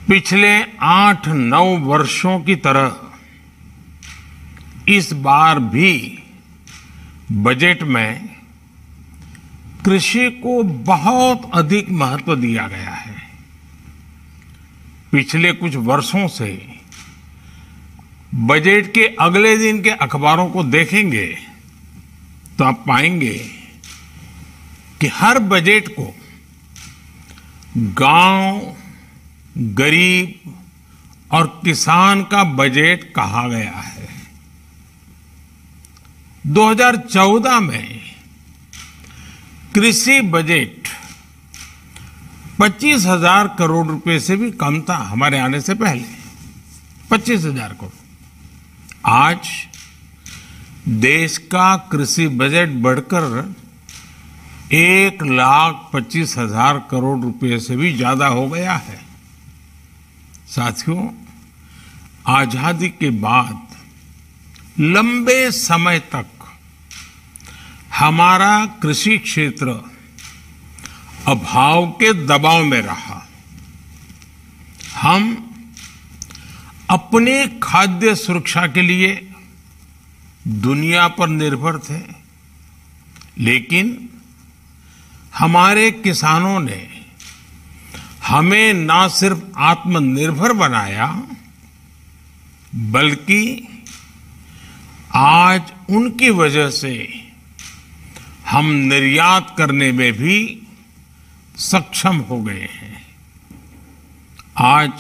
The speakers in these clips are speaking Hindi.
पिछले 8-9 वर्षों की तरह इस बार भी बजट में कृषि को बहुत अधिक महत्व दिया गया है। पिछले कुछ वर्षों से बजट के अगले दिन के अखबारों को देखेंगे तो आप पाएंगे कि हर बजट को गांव, गरीब और किसान का बजट कहा गया है। 2014 में कृषि बजट 25,000 करोड़ रुपए से भी कम था। हमारे आने से पहले 25,000 करोड़। आज देश का कृषि बजट बढ़कर 1,25,000 करोड़ रुपए से भी ज्यादा हो गया है। साथियों, आजादी के बाद लंबे समय तक हमारा कृषि क्षेत्र अभाव के दबाव में रहा। हम अपनी खाद्य सुरक्षा के लिए दुनिया पर निर्भर थे, लेकिन हमारे किसानों ने हमें न सिर्फ आत्मनिर्भर बनाया, बल्कि आज उनकी वजह से हम निर्यात करने में भी सक्षम हो गए हैं। आज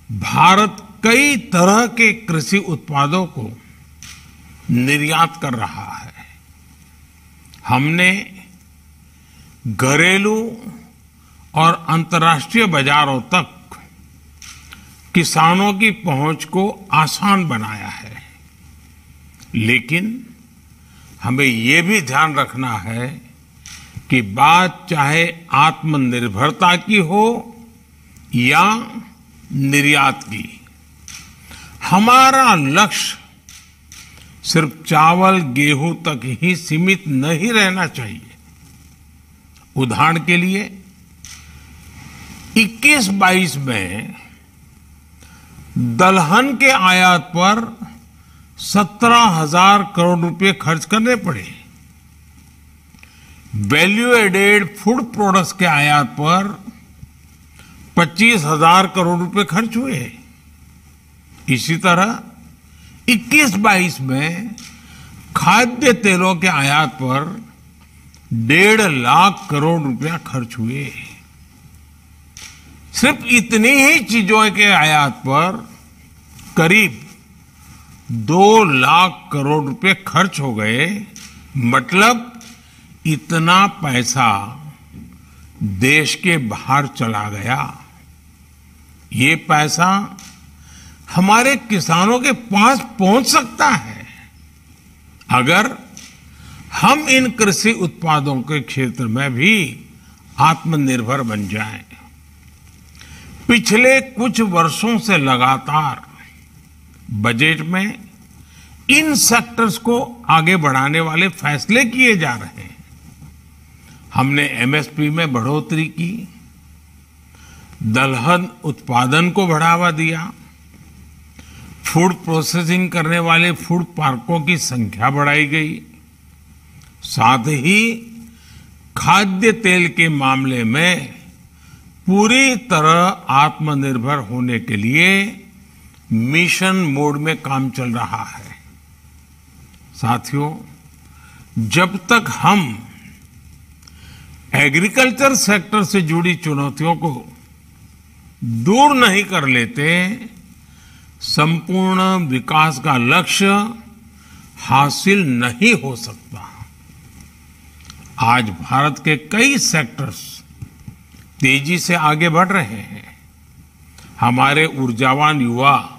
भारत कई तरह के कृषि उत्पादों को निर्यात कर रहा है। हमने घरेलू और अंतर्राष्ट्रीय बाजारों तक किसानों की पहुंच को आसान बनाया है, लेकिन हमें ये भी ध्यान रखना है कि बात चाहे आत्मनिर्भरता की हो या निर्यात की, हमारा लक्ष्य सिर्फ चावल, गेहूं तक ही सीमित नहीं रहना चाहिए। उदाहरण के लिए 21-22 में दलहन के आयात पर 17,000 करोड़ रुपए खर्च करने पड़े। वैल्यू एडेड फूड प्रोडक्ट्स के आयात पर 25,000 करोड़ रुपए खर्च हुए। इसी तरह 21-22 में खाद्य तेलों के आयात पर 1.5 लाख करोड़ रुपया खर्च हुए। सिर्फ इतनी ही चीजों के आयात पर करीब 2 लाख करोड़ रुपए खर्च हो गए। मतलब इतना पैसा देश के बाहर चला गया। ये पैसा हमारे किसानों के पास पहुंच सकता है अगर हम इन कृषि उत्पादों के क्षेत्र में भी आत्मनिर्भर बन जाएं। पिछले कुछ वर्षों से लगातार बजट में इन सेक्टर्स को आगे बढ़ाने वाले फैसले किए जा रहे हैं। हमने एमएसपी में बढ़ोतरी की, दलहन उत्पादन को बढ़ावा दिया, फूड प्रोसेसिंग करने वाले फूड पार्कों की संख्या बढ़ाई गई, साथ ही खाद्य तेल के मामले में पूरी तरह आत्मनिर्भर होने के लिए मिशन मोड में काम चल रहा है। साथियों, जब तक हम एग्रीकल्चर सेक्टर से जुड़ी चुनौतियों को दूर नहीं कर लेते, संपूर्ण विकास का लक्ष्य हासिल नहीं हो सकता। आज भारत के कई सेक्टर्स तेजी से आगे बढ़ रहे हैं। हमारे ऊर्जावान युवा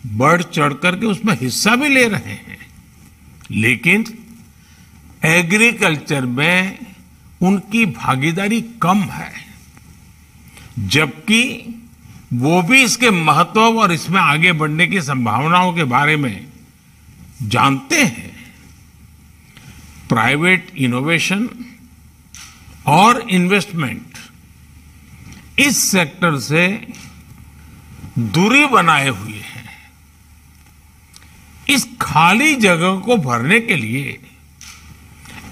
बढ़ चढ़ करके उसमें हिस्सा भी ले रहे हैं, लेकिन एग्रीकल्चर में उनकी भागीदारी कम है, जबकि वो भी इसके महत्व और इसमें आगे बढ़ने की संभावनाओं के बारे में जानते हैं। प्राइवेट इनोवेशन और इन्वेस्टमेंट इस सेक्टर से दूरी बनाए हुए हैं। इस खाली जगह को भरने के लिए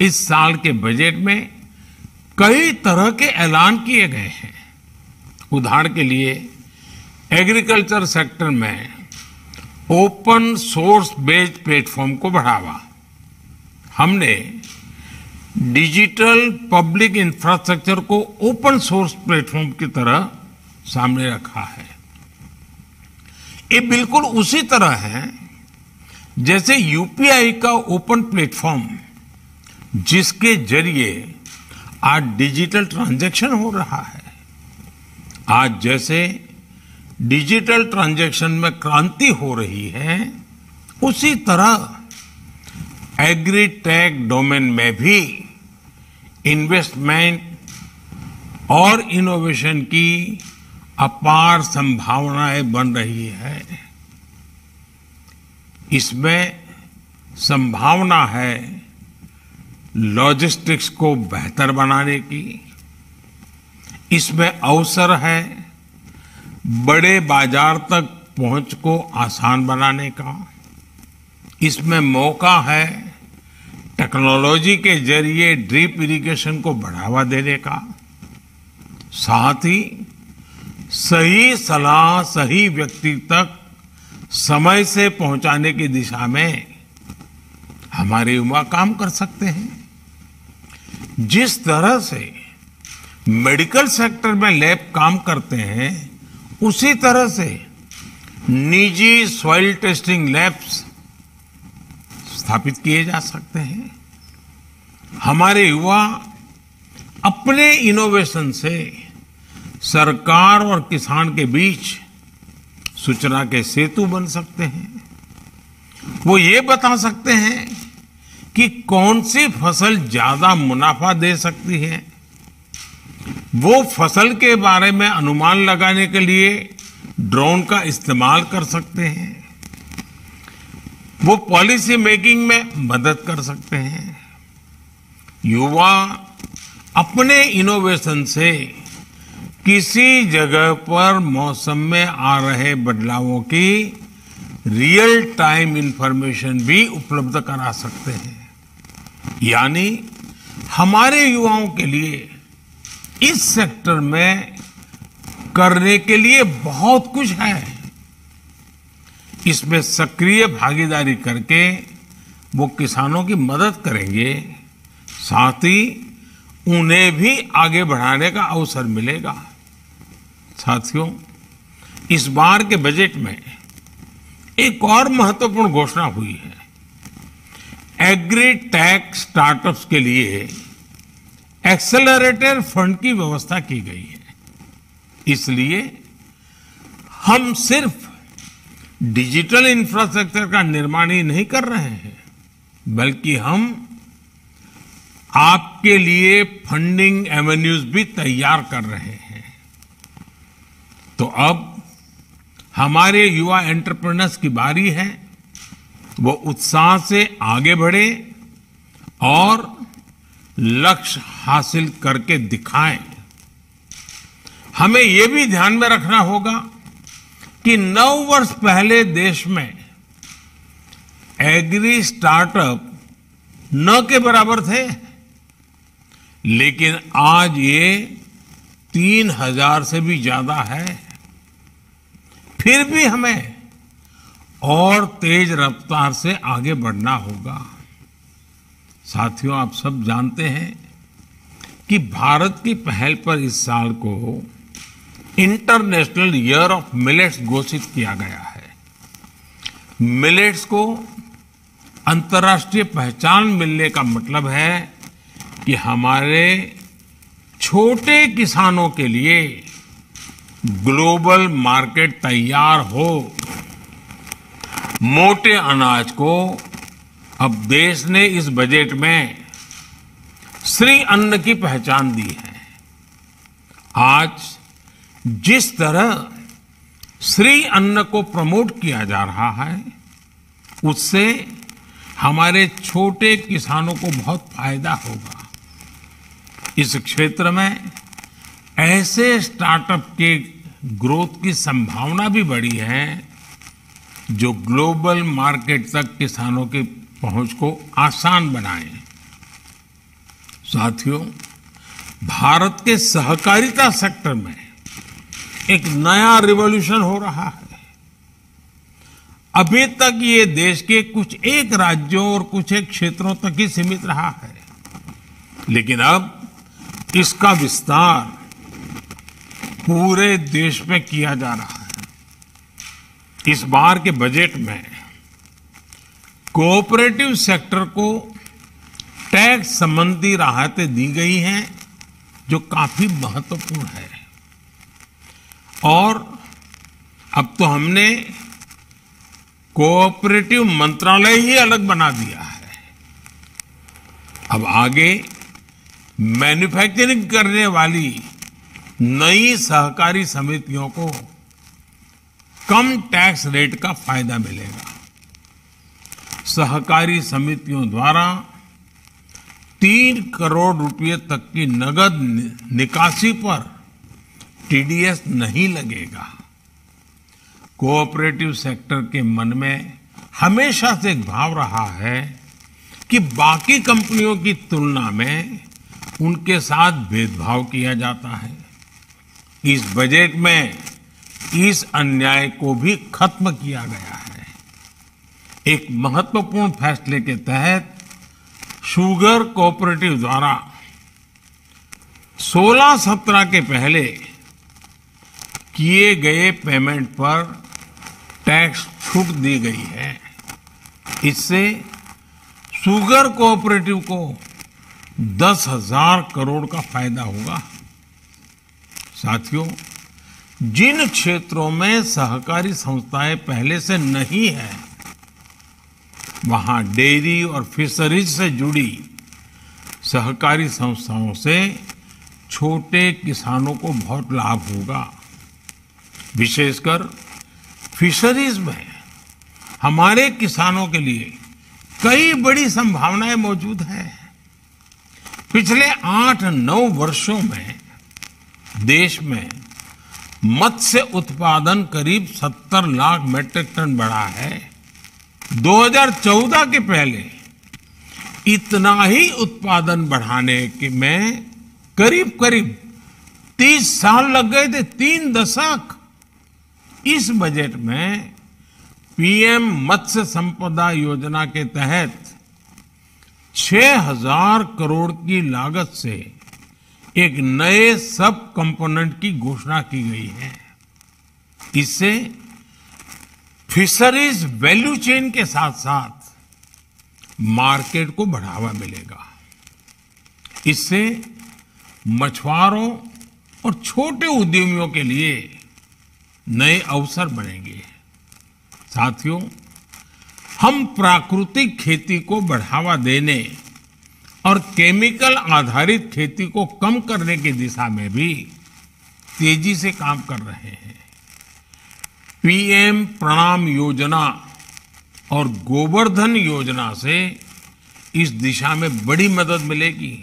इस साल के बजट में कई तरह के ऐलान किए गए हैं। उदाहरण के लिए एग्रीकल्चर सेक्टर में ओपन सोर्स बेस्ड प्लेटफॉर्म को बढ़ावा, हमने डिजिटल पब्लिक इंफ्रास्ट्रक्चर को ओपन सोर्स प्लेटफॉर्म की तरह सामने रखा है। ये बिल्कुल उसी तरह है जैसे यूपीआई का ओपन प्लेटफॉर्म, जिसके जरिए आज डिजिटल ट्रांजैक्शन हो रहा है। आज जैसे डिजिटल ट्रांजैक्शन में क्रांति हो रही है, उसी तरह एग्रीटेक डोमेन में भी इन्वेस्टमेंट और इनोवेशन की अपार संभावनाएं बन रही है। इसमें संभावना है लॉजिस्टिक्स को बेहतर बनाने की, इसमें अवसर है बड़े बाजार तक पहुंच को आसान बनाने का, इसमें मौका है टेक्नोलॉजी के जरिए ड्रिप इरिगेशन को बढ़ावा देने का, साथ ही सही सलाह सही व्यक्ति तक समय से पहुंचाने की दिशा में हमारे युवा काम कर सकते हैं। जिस तरह से मेडिकल सेक्टर में लैब काम करते हैं, उसी तरह से निजी सॉइल टेस्टिंग लैब्स स्थापित किए जा सकते हैं। हमारे युवा अपने इनोवेशन से सरकार और किसान के बीच सूचना के सेतु बन सकते हैं। वो ये बता सकते हैं कि कौन सी फसल ज्यादा मुनाफा दे सकती है। वो फसल के बारे में अनुमान लगाने के लिए ड्रोन का इस्तेमाल कर सकते हैं। वो पॉलिसी मेकिंग में मदद कर सकते हैं। युवा अपने इनोवेशन से किसी जगह पर मौसम में आ रहे बदलावों की रियल टाइम इंफॉर्मेशन भी उपलब्ध करा सकते हैं। यानी हमारे युवाओं के लिए इस सेक्टर में करने के लिए बहुत कुछ है। इसमें सक्रिय भागीदारी करके वो किसानों की मदद करेंगे, साथ ही उन्हें भी आगे बढ़ाने का अवसर मिलेगा। साथियों, इस बार के बजट में एक और महत्वपूर्ण घोषणा हुई है। एग्रीटेक स्टार्टअप्स के लिए एक्सेलरेटर फंड की व्यवस्था की गई है। इसलिए हम सिर्फ डिजिटल इंफ्रास्ट्रक्चर का निर्माण ही नहीं कर रहे हैं, बल्कि हम आपके लिए फंडिंग एवेन्यूज भी तैयार कर रहे हैं। तो अब हमारे युवा एंटरप्रेन्योर्स की बारी है, वो उत्साह से आगे बढ़े और लक्ष्य हासिल करके दिखाएं। हमें ये भी ध्यान में रखना होगा कि 9 वर्ष पहले देश में एग्री स्टार्टअप न के बराबर थे, लेकिन आज ये 3000 से भी ज्यादा है। फिर भी हमें और तेज रफ्तार से आगे बढ़ना होगा। साथियों, आप सब जानते हैं कि भारत की पहल पर इस साल को इंटरनेशनल ईयर ऑफ मिलेट्स घोषित किया गया है। मिलेट्स को अंतर्राष्ट्रीय पहचान मिलने का मतलब है कि हमारे छोटे किसानों के लिए ग्लोबल मार्केट तैयार हो। मोटे अनाज को अब देश ने इस बजट में श्री अन्न की पहचान दी है। आज जिस तरह श्री अन्न को प्रमोट किया जा रहा है, उससे हमारे छोटे किसानों को बहुत फायदा होगा। इस क्षेत्र में ऐसे स्टार्टअप के ग्रोथ की संभावना भी बढ़ी है जो ग्लोबल मार्केट तक किसानों की पहुंच को आसान बनाए। साथियों, भारत के सहकारिता सेक्टर में एक नया रिवॉल्यूशन हो रहा है। अभी तक ये देश के कुछ एक राज्यों और कुछ एक क्षेत्रों तक ही सीमित रहा है, लेकिन अब इसका विस्तार पूरे देश में किया जा रहा है। इस बार के बजट में कोऑपरेटिव सेक्टर को टैक्स संबंधी राहतें दी गई हैं जो काफी महत्वपूर्ण है। और अब तो हमने कोऑपरेटिव मंत्रालय ही अलग बना दिया है। अब आगे मैन्युफैक्चरिंग करने वाली नई सहकारी समितियों को कम टैक्स रेट का फायदा मिलेगा। सहकारी समितियों द्वारा 3 करोड़ रुपए तक की नगद निकासी पर टीडीएस नहीं लगेगा। कोऑपरेटिव सेक्टर के मन में हमेशा से एक भाव रहा है कि बाकी कंपनियों की तुलना में उनके साथ भेदभाव किया जाता है। इस बजट में इस अन्याय को भी खत्म किया गया है। एक महत्वपूर्ण फैसले के तहत शुगर कोऑपरेटिव द्वारा 16-17 के पहले किए गए पेमेंट पर टैक्स छूट दी गई है। इससे शुगर कोऑपरेटिव को 10,000 करोड़ का फायदा होगा। साथियों, जिन क्षेत्रों में सहकारी संस्थाएं पहले से नहीं है, वहां डेयरी और फिशरीज से जुड़ी सहकारी संस्थाओं से छोटे किसानों को बहुत लाभ होगा। विशेषकर फिशरीज में हमारे किसानों के लिए कई बड़ी संभावनाएं मौजूद हैं। पिछले 8-9 वर्षों में देश में मत्स्य उत्पादन करीब 70 लाख मीट्रिक टन बढ़ा है। 2014 के पहले इतना ही उत्पादन बढ़ाने के में करीब 30 साल लग गए थे, 3 दशक। इस बजट में पीएम मत्स्य संपदा योजना के तहत 6,000 करोड़ की लागत से एक नए सब कंपोनेंट की घोषणा की गई है। इससे फिशरीज वैल्यू चेन के साथ साथ मार्केट को बढ़ावा मिलेगा। इससे मछुआरों और छोटे उद्यमियों के लिए नए अवसर बनेंगे। साथियों, हम प्राकृतिक खेती को बढ़ावा देने और केमिकल आधारित खेती को कम करने की दिशा में भी तेजी से काम कर रहे हैं। पीएम प्रणाम योजना और गोवर्धन योजना से इस दिशा में बड़ी मदद मिलेगी।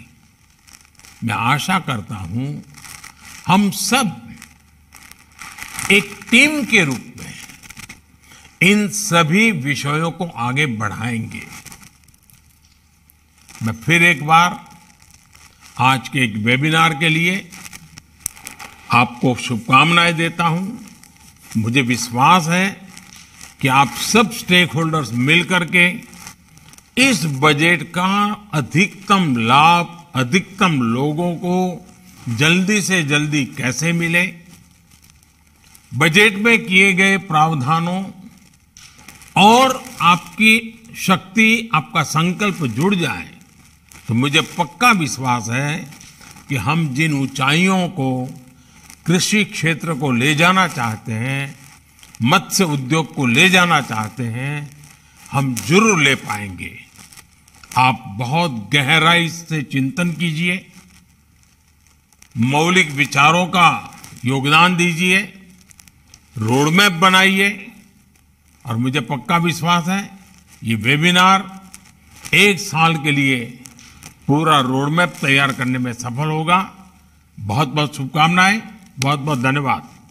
मैं आशा करता हूं हम सब एक टीम के रूप में इन सभी विषयों को आगे बढ़ाएंगे। मैं फिर एक बार आज के एक वेबिनार के लिए आपको शुभकामनाएं देता हूं। मुझे विश्वास है कि आप सब स्टेक होल्डर्स मिलकर के इस बजट का अधिकतम लाभ अधिकतम लोगों को जल्दी से जल्दी कैसे मिले, बजट में किए गए प्रावधानों और आपकी शक्ति, आपका संकल्प जुड़ जाए तो मुझे पक्का विश्वास है कि हम जिन ऊंचाइयों को कृषि क्षेत्र को ले जाना चाहते हैं, मत्स्य उद्योग को ले जाना चाहते हैं, हम जरूर ले पाएंगे। आप बहुत गहराई से चिंतन कीजिए, मौलिक विचारों का योगदान दीजिए, रोडमैप बनाइए और मुझे पक्का विश्वास है ये वेबिनार 1 साल के लिए पूरा रोडमैप तैयार करने में सफल होगा। बहुत बहुत शुभकामनाएं, बहुत बहुत धन्यवाद।